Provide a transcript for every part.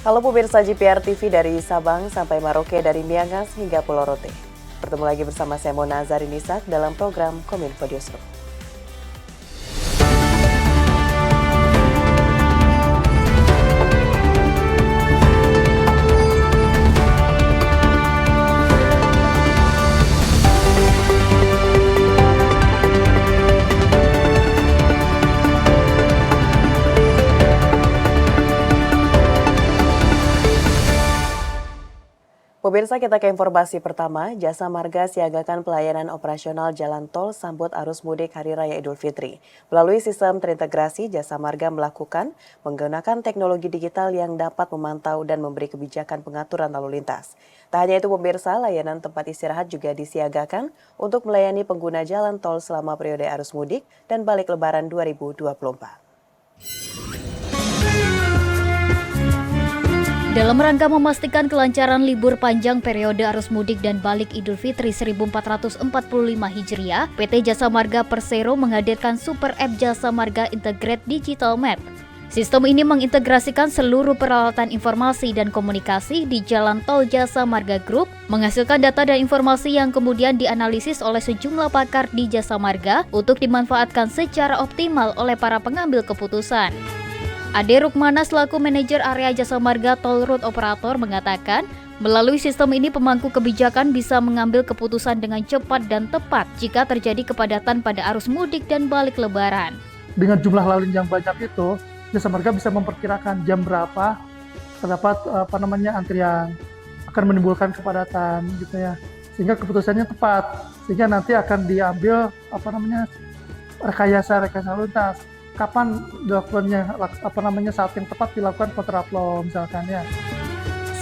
Halo pemirsa GPR TV dari Sabang sampai Merauke, dari Miangas hingga Pulau Rote. Bertemu lagi bersama saya Mona Zarinisak dalam program Kominfo Newsroom. Pemirsa, kita ke informasi pertama. Jasa Marga siagakan pelayanan operasional jalan tol sambut arus mudik Hari Raya Idul Fitri. Melalui sistem terintegrasi, Jasa Marga menggunakan teknologi digital yang dapat memantau dan memberi kebijakan pengaturan lalu lintas. Tak hanya itu pemirsa, layanan tempat istirahat juga disiagakan untuk melayani pengguna jalan tol selama periode arus mudik dan balik Lebaran 2024. Dalam rangka memastikan kelancaran libur panjang periode arus mudik dan balik Idul Fitri 1445 Hijriah, PT Jasa Marga Persero menghadirkan Super App Jasa Marga Integrate Digital Map. Sistem ini mengintegrasikan seluruh peralatan informasi dan komunikasi di jalan tol Jasa Marga Group, menghasilkan data dan informasi yang kemudian dianalisis oleh sejumlah pakar di Jasa Marga untuk dimanfaatkan secara optimal oleh para pengambil keputusan. Ade Rukmana selaku manajer area Jasa Marga Toll Road Operator mengatakan, melalui sistem ini pemangku kebijakan bisa mengambil keputusan dengan cepat dan tepat jika terjadi kepadatan pada arus mudik dan balik Lebaran. Dengan jumlah lalu lintas yang banyak itu, Jasa Marga bisa memperkirakan jam berapa terdapat antrian, akan menimbulkan kepadatan gitu ya. Sehingga keputusannya tepat, sehingga nanti akan diambil rekayasa lalu lintas. Kapan dilakukannya saat yang tepat dilakukan kontraflow misalkan ya.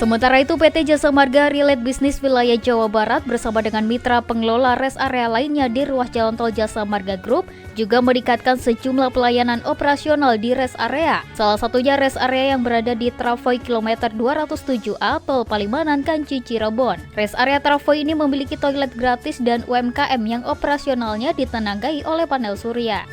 Sementara itu PT Jasa Marga Relate Bisnis Wilayah Jawa Barat bersama dengan mitra pengelola rest area lainnya di ruas jalan tol Jasa Marga Group juga meningkatkan sejumlah pelayanan operasional di rest area. Salah satunya rest area yang berada di Travoy kilometer 207A Tol Palimanan Kanci Cirebon. Rest area Travoy ini memiliki toilet gratis dan UMKM yang operasionalnya ditenangai oleh panel surya.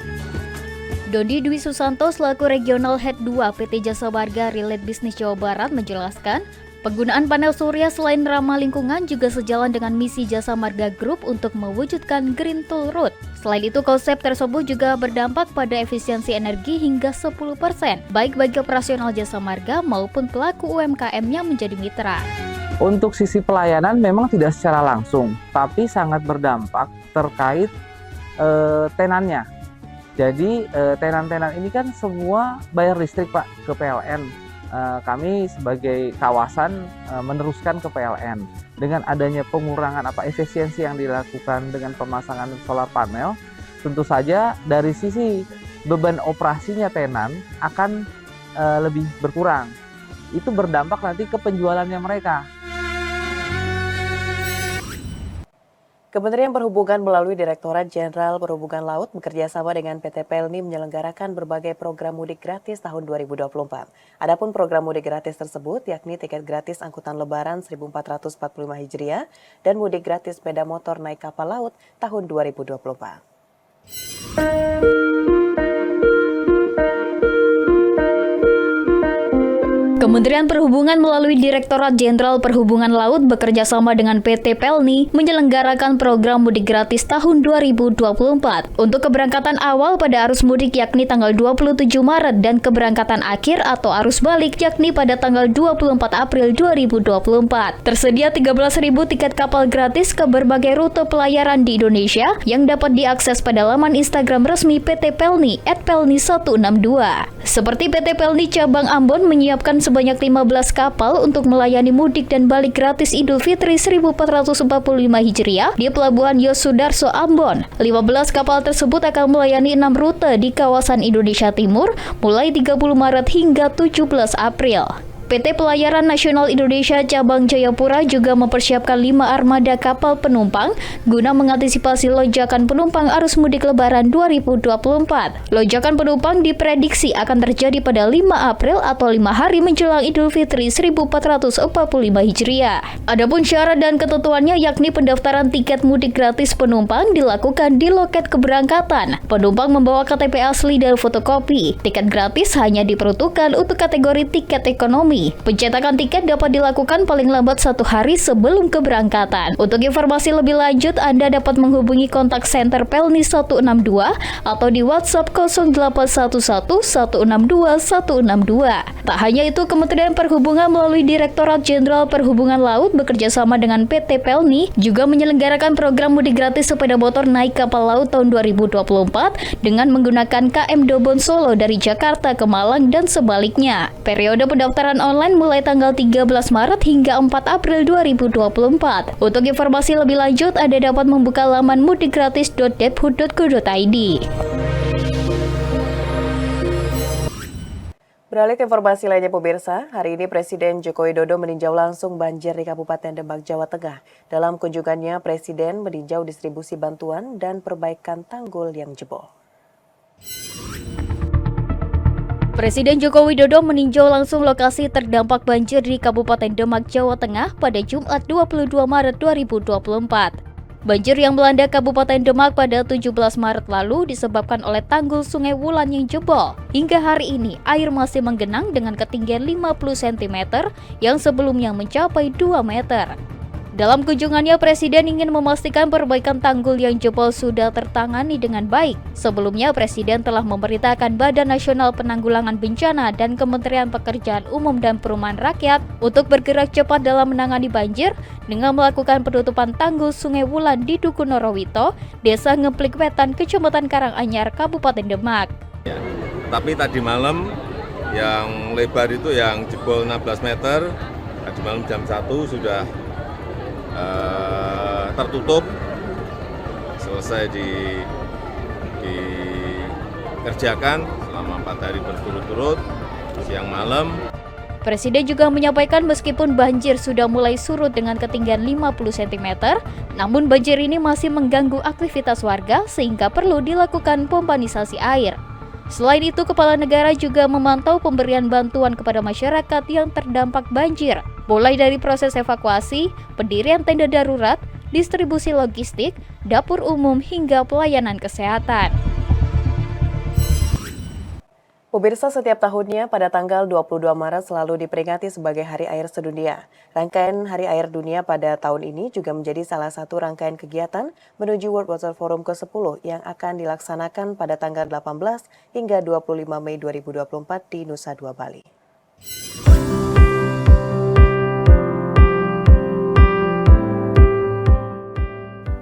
Dodi Dwi Susanto selaku Regional Head 2 PT Jasa Marga Relate Bisnis Jawa Barat menjelaskan, penggunaan panel surya selain ramah lingkungan juga sejalan dengan misi Jasa Marga Group untuk mewujudkan Green Toll Road. Selain itu, konsep tersebut juga berdampak pada efisiensi energi hingga 10%, baik bagi operasional Jasa Marga maupun pelaku UMKM yang menjadi mitra. Untuk sisi pelayanan memang tidak secara langsung, tapi sangat berdampak terkait tenannya. Jadi tenan-tenan ini kan semua bayar listrik Pak ke PLN. Kami sebagai kawasan meneruskan ke PLN. Dengan adanya pengurangan efisiensi yang dilakukan dengan pemasangan solar panel, tentu saja dari sisi beban operasinya tenan akan lebih berkurang. Itu berdampak nanti ke penjualannya mereka. Kementerian Perhubungan melalui Direktorat Jenderal Perhubungan Laut bekerjasama dengan PT Pelni menyelenggarakan berbagai program mudik gratis tahun 2024. Adapun program mudik gratis tersebut yakni tiket gratis angkutan Lebaran 1445 Hijriah dan mudik gratis sepeda motor naik kapal laut tahun 2024. Kementerian Perhubungan melalui Direktorat Jenderal Perhubungan Laut bekerjasama dengan PT Pelni menyelenggarakan program mudik gratis tahun 2024 untuk keberangkatan awal pada arus mudik yakni tanggal 27 Maret dan keberangkatan akhir atau arus balik yakni pada tanggal 24 April 2024. Tersedia 13.000 tiket kapal gratis ke berbagai rute pelayaran di Indonesia yang dapat diakses pada laman Instagram resmi PT Pelni @pelni162. Seperti PT Pelni Cabang Ambon menyiapkan sebanyak 15 kapal untuk melayani mudik dan balik gratis Idul Fitri 1445 Hijriah di Pelabuhan Yosudarso Ambon. 15 kapal tersebut akan melayani 6 rute di kawasan Indonesia Timur mulai 30 Maret hingga 17 April. PT Pelayaran Nasional Indonesia Cabang Jayapura juga mempersiapkan 5 armada kapal penumpang guna mengantisipasi lonjakan penumpang arus mudik Lebaran 2024. Lonjakan penumpang diprediksi akan terjadi pada 5 April atau 5 hari menjelang Idul Fitri 1445 Hijriah. Adapun syarat dan ketentuannya yakni pendaftaran tiket mudik gratis penumpang dilakukan di loket keberangkatan. Penumpang membawa KTP asli dan fotokopi. Tiket gratis hanya diperuntukkan untuk kategori tiket ekonomi. ini. Pencetakan tiket dapat dilakukan paling lambat 1 hari sebelum keberangkatan. Untuk informasi lebih lanjut, Anda dapat menghubungi kontak center Pelni 162 atau di WhatsApp 0811 162 162. Tak hanya itu, Kementerian Perhubungan melalui Direktorat Jenderal Perhubungan Laut bekerja sama dengan PT Pelni juga menyelenggarakan program mudik gratis sepeda motor naik kapal laut tahun 2024 dengan menggunakan KM Dobon Solo dari Jakarta ke Malang dan sebaliknya. Periode pendaftaran online mulai tanggal 13 Maret hingga 4 April 2024. Untuk informasi lebih lanjut, Anda dapat membuka laman mudikgratis.debhud.go.id. Beralih ke informasi lainnya pemirsa, hari ini Presiden Joko Widodo meninjau langsung banjir di Kabupaten Demak, Jawa Tengah. Dalam kunjungannya, Presiden meninjau distribusi bantuan dan perbaikan tanggul yang jebol. Presiden Joko Widodo meninjau langsung lokasi terdampak banjir di Kabupaten Demak, Jawa Tengah pada Jumat 22 Maret 2024. Banjir yang melanda Kabupaten Demak pada 17 Maret lalu disebabkan oleh tanggul Sungai Wulan yang jebol. Hingga hari ini, air masih menggenang dengan ketinggian 50 cm yang sebelumnya mencapai 2 meter. Dalam kunjungannya, Presiden ingin memastikan perbaikan tanggul yang jebol sudah tertangani dengan baik. Sebelumnya, Presiden telah memerintahkan Badan Nasional Penanggulangan Bencana dan Kementerian Pekerjaan Umum dan Perumahan Rakyat untuk bergerak cepat dalam menangani banjir dengan melakukan penutupan tanggul Sungai Wulan di Duku Norowito, Desa Ngeplik Wetan, Kecamatan Karanganyar, Kabupaten Demak. Ya, tapi tadi malam yang lebar itu yang jebol 16 meter, tadi malam jam 1 sudah tertutup, selesai dikerjakan selama 4 hari berturut-turut, siang malam. Presiden juga menyampaikan meskipun banjir sudah mulai surut dengan ketinggian 50 cm, namun banjir ini masih mengganggu aktivitas warga sehingga perlu dilakukan pompanisasi air. Selain itu, Kepala Negara juga memantau pemberian bantuan kepada masyarakat yang terdampak banjir, mulai dari proses evakuasi, pendirian tenda darurat, distribusi logistik, dapur umum, hingga pelayanan kesehatan. Pemirsa, setiap tahunnya pada tanggal 22 Maret selalu diperingati sebagai Hari Air Sedunia. Rangkaian Hari Air Dunia pada tahun ini juga menjadi salah satu rangkaian kegiatan menuju World Water Forum ke-10 yang akan dilaksanakan pada tanggal 18 hingga 25 Mei 2024 di Nusa Dua, Bali.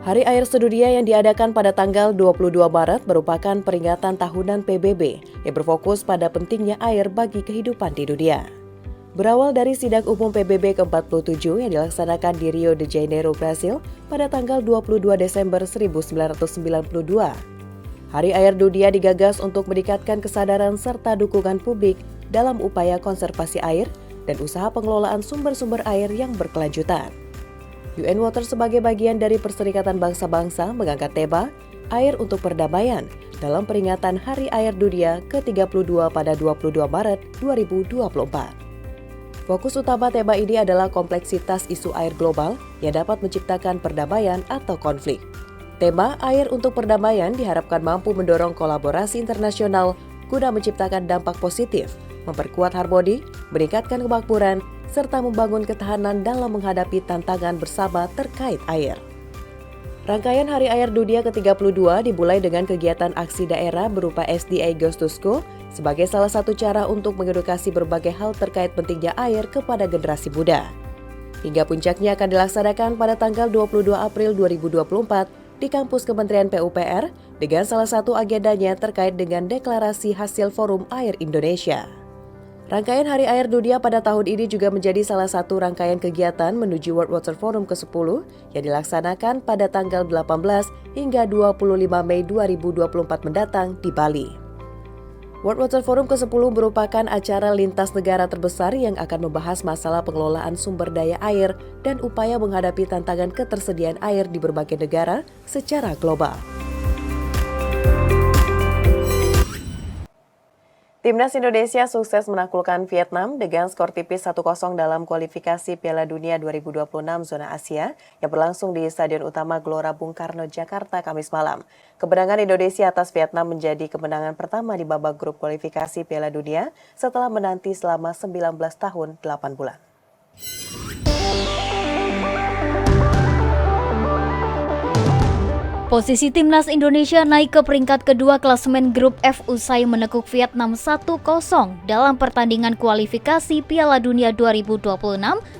Hari Air Sedunia yang diadakan pada tanggal 22 Maret merupakan peringatan tahunan PBB yang berfokus pada pentingnya air bagi kehidupan di dunia. Berawal dari sidang umum PBB ke-47 yang dilaksanakan di Rio de Janeiro, Brasil pada tanggal 22 Desember 1992. Hari Air Dunia digagas untuk meningkatkan kesadaran serta dukungan publik dalam upaya konservasi air dan usaha pengelolaan sumber-sumber air yang berkelanjutan. UN Water sebagai bagian dari Perserikatan Bangsa-Bangsa mengangkat tema Air untuk Perdamaian dalam peringatan Hari Air Dunia ke-32 pada 22 Maret 2024. Fokus utama tema ini adalah kompleksitas isu air global yang dapat menciptakan perdamaian atau konflik. Tema Air untuk Perdamaian diharapkan mampu mendorong kolaborasi internasional guna menciptakan dampak positif, memperkuat harmoni, meningkatkan kemakmuran, serta membangun ketahanan dalam menghadapi tantangan bersama terkait air. Rangkaian Hari Air Dunia ke-32 dimulai dengan kegiatan aksi daerah berupa SDA Goes to School sebagai salah satu cara untuk mengedukasi berbagai hal terkait pentingnya air kepada generasi muda. Hingga puncaknya akan dilaksanakan pada tanggal 22 April 2024 di kampus Kementerian PUPR dengan salah satu agendanya terkait dengan deklarasi hasil Forum Air Indonesia. Rangkaian Hari Air Dunia pada tahun ini juga menjadi salah satu rangkaian kegiatan menuju World Water Forum ke-10 yang dilaksanakan pada tanggal 18 hingga 25 Mei 2024 mendatang di Bali. World Water Forum ke-10 merupakan acara lintas negara terbesar yang akan membahas masalah pengelolaan sumber daya air dan upaya menghadapi tantangan ketersediaan air di berbagai negara secara global. Timnas Indonesia sukses menaklukkan Vietnam dengan skor tipis 1-0 dalam kualifikasi Piala Dunia 2026 zona Asia yang berlangsung di Stadion Utama Gelora Bung Karno, Jakarta, Kamis malam. Kemenangan Indonesia atas Vietnam menjadi kemenangan pertama di babak grup kualifikasi Piala Dunia setelah menanti selama 19 tahun 8 bulan. Posisi Timnas Indonesia naik ke peringkat kedua klasemen grup F usai menekuk Vietnam 1-0 dalam pertandingan kualifikasi Piala Dunia 2026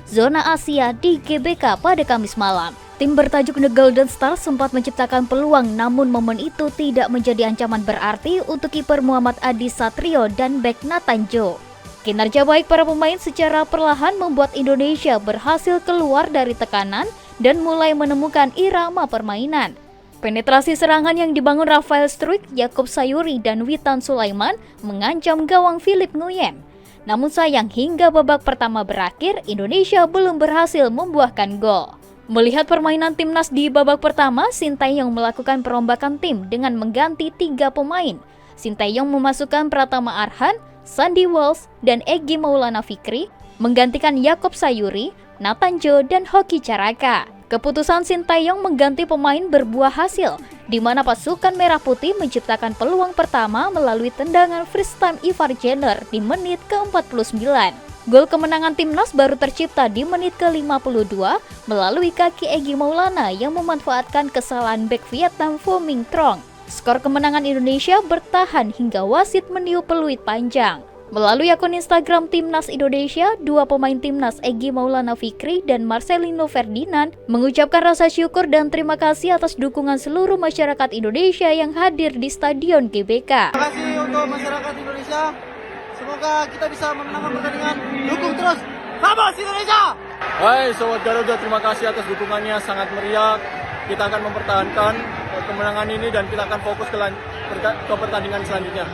zona Asia di GBK pada Kamis malam. Tim bertajuk The Golden Star sempat menciptakan peluang, namun momen itu tidak menjadi ancaman berarti untuk kiper Muhammad Adi Satrio dan bek Nathan Joe. Kinerja baik para pemain secara perlahan membuat Indonesia berhasil keluar dari tekanan dan mulai menemukan irama permainan. Penetrasi serangan yang dibangun Rafael Struijk, Yaakob Sayuri, dan Witan Sulaiman mengancam gawang Philip Nguyen. Namun sayang hingga babak pertama berakhir, Indonesia belum berhasil membuahkan gol. Melihat permainan timnas di babak pertama, Sinteyong melakukan perombakan tim dengan mengganti 3 pemain. Sinteyong memasukkan Pratama Arhan, Sandy Walsh, dan Egy Maulana Fikri, menggantikan Yaakob Sayuri, Nathan Joe, dan Hoki Caraka. Keputusan Sinteyong mengganti pemain berbuah hasil, di mana pasukan Merah Putih menciptakan peluang pertama melalui tendangan freeze time Ivar Jenner di menit ke-49. Gol kemenangan timnas baru tercipta di menit ke-52 melalui kaki Egy Maulana yang memanfaatkan kesalahan bek Vietnam Phu Minh Trong. Skor kemenangan Indonesia bertahan hingga wasit meniup peluit panjang. Melalui akun Instagram Timnas Indonesia, 2 pemain timnas Egy Maulana Fikri dan Marcelino Ferdinand mengucapkan rasa syukur dan terima kasih atas dukungan seluruh masyarakat Indonesia yang hadir di Stadion GBK. Terima kasih untuk masyarakat Indonesia. Semoga kita bisa memenangkan pertandingan. Dukung terus. Vamos Indonesia! Hai Sobat Garuda, terima kasih atas dukungannya, sangat meriah. Kita akan mempertahankan kemenangan ini dan kita akan fokus ke pertandingan selanjutnya.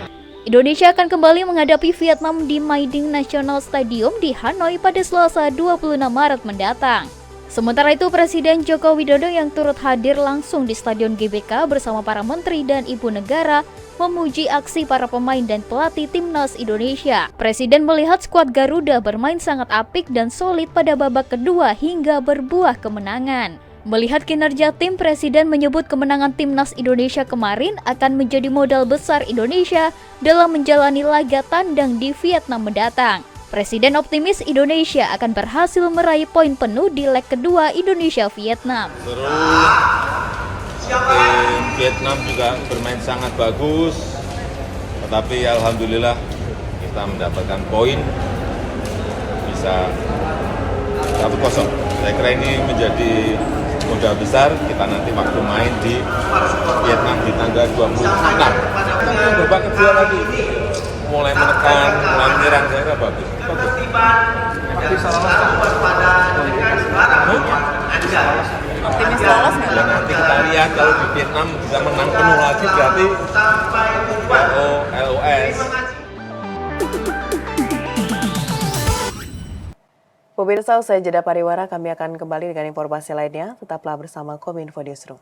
Indonesia akan kembali menghadapi Vietnam di Mai Ding National Stadium di Hanoi pada Selasa 26 Maret mendatang. Sementara itu, Presiden Joko Widodo yang turut hadir langsung di Stadion GBK bersama para menteri dan ibu negara memuji aksi para pemain dan pelatih timnas Indonesia. Presiden melihat skuad Garuda bermain sangat apik dan solid pada babak kedua hingga berbuah kemenangan. Melihat kinerja tim, Presiden menyebut kemenangan timnas Indonesia kemarin akan menjadi modal besar Indonesia dalam menjalani laga tandang di Vietnam mendatang. Presiden optimis Indonesia akan berhasil meraih poin penuh di leg kedua Indonesia-Vietnam. Tim Vietnam juga bermain sangat bagus, tetapi alhamdulillah kita mendapatkan poin bisa 1-0. Saya kira ini menjadi modal besar kita nanti waktu main di Vietnam di tanggal 26. Kita babak kedua lagi mulai menekan, mulai menyerang, saya kira bagus. Optimis lolos nggak? Ya nanti kita lihat kalau di Vietnam bisa menang penuh lagi berarti LOS. Pemirsa, usai jeda pariwara kami akan kembali dengan informasi lainnya. Tetaplah bersama Kominfo Newsroom.